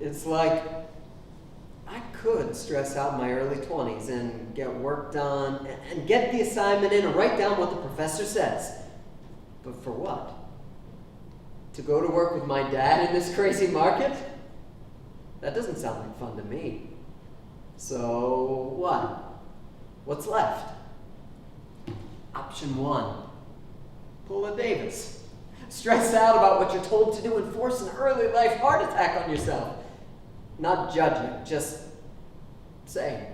It's like I could stress out in my early 20s and get work done and get the assignment in and write down what the professor says. But for what? To go to work with my dad in this crazy market? That doesn't sound like fun to me. So what? What's left? Option 1. Pull a Davis. Stress out about what you're told to do and force an early life heart attack on yourself. Not judging, just saying.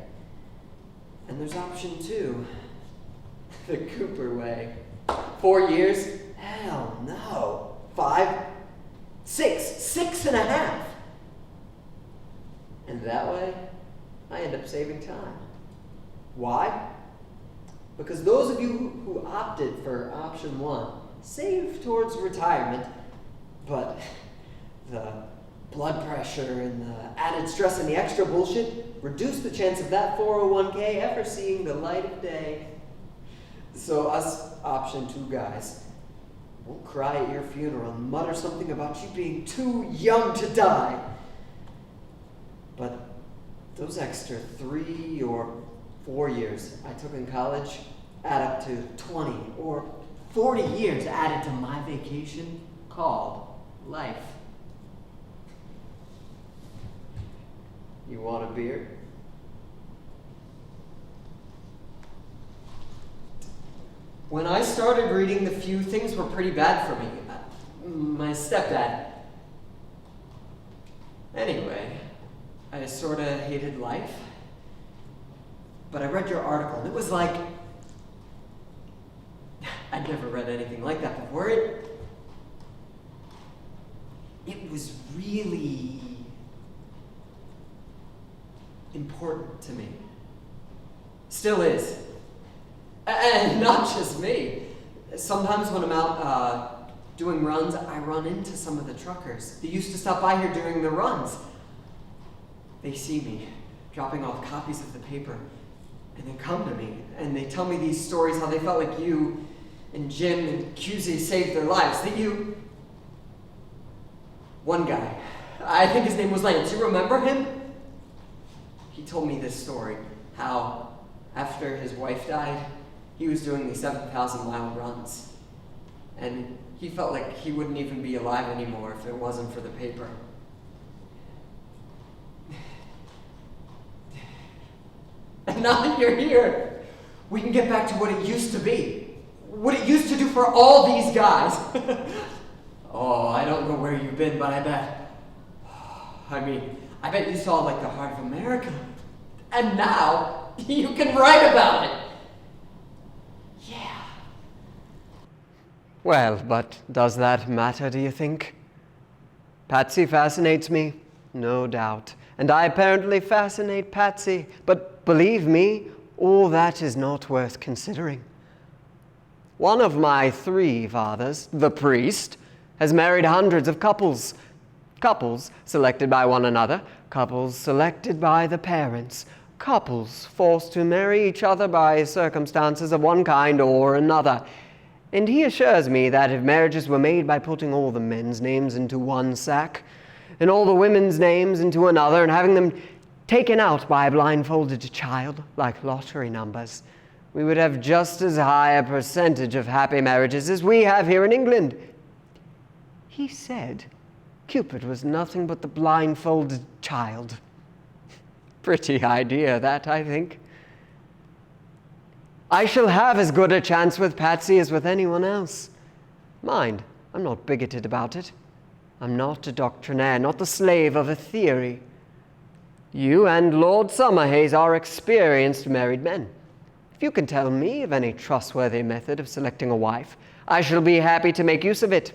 And there's option 2. The Cooper way. 4 years? Hell no. 5? 6.5. And that way, I end up saving time. Why? Because those of you who opted for option 1 save towards retirement, but the blood pressure and the added stress and the extra bullshit reduce the chance of that 401k ever seeing the light of day. So us option 2 guys, we'll cry at your funeral and mutter something about you being too young to die. But those extra 3 or 4 years I took in college add up to 20 or 40 years added to my vacation called life. You want a beer? When I started reading The Few, things were pretty bad for me. My stepdad. Anyway, I sort of hated life. But I read your article, and it was like, I'd never read anything like that before. It was really important to me. Still is. And not just me. Sometimes when I'm out doing runs, I run into some of the truckers. They used to stop by here during the runs. They see me dropping off copies of the paper, and they come to me, and they tell me these stories, how they felt like you and Jim and QZ saved their lives. That you... One guy, I think his name was Lance, you remember him? He told me this story, how after his wife died, he was doing these 7,000-mile runs. And he felt like he wouldn't even be alive anymore if it wasn't for the paper. And now that you're here, we can get back to what it used to be. What it used to do for all these guys. Oh, I don't know where you've been, but I bet you saw like the heart of America. And now, you can write about it. Yeah. Well, but does that matter, do you think? Patsy fascinates me, no doubt. And I apparently fascinate Patsy. But believe me, all that is not worth considering. One of my 3 fathers, the priest, has married hundreds of couples. Couples selected by one another, couples selected by the parents, couples forced to marry each other by circumstances of one kind or another. And he assures me that if marriages were made by putting all the men's names into one sack, and all the women's names into another, and having them taken out by a blindfolded child, like lottery numbers, we would have just as high a percentage of happy marriages as we have here in England. He said Cupid was nothing but the blindfolded child. Pretty idea, that, I think. I shall have as good a chance with Patsy as with anyone else. Mind, I'm not bigoted about it. I'm not a doctrinaire, not the slave of a theory. You and Lord Summerhaze are experienced married men. If you can tell me of any trustworthy method of selecting a wife, I shall be happy to make use of it.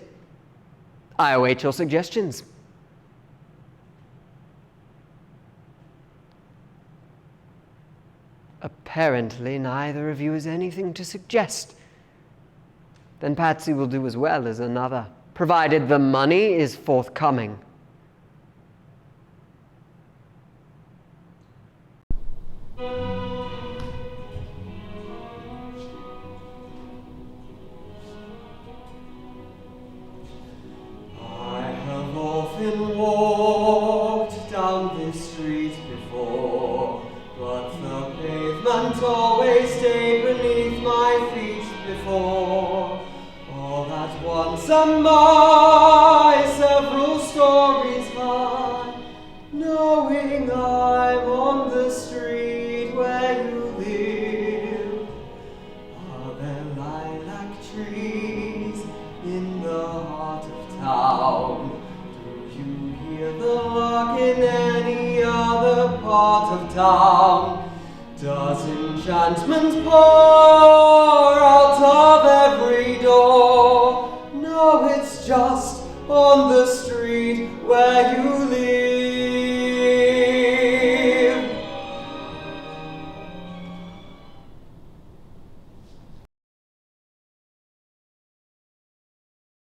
I await your suggestions. Apparently, neither of you has anything to suggest. Then Patsy will do as well as another, provided the money is forthcoming. I have often walked Once am I several stories high, knowing I'm on the street where you live. Are there lilac trees in the heart of town? Do you hear the lark in any other part of town? Does enchantment pour out of every door? No, it's just on the street where you live.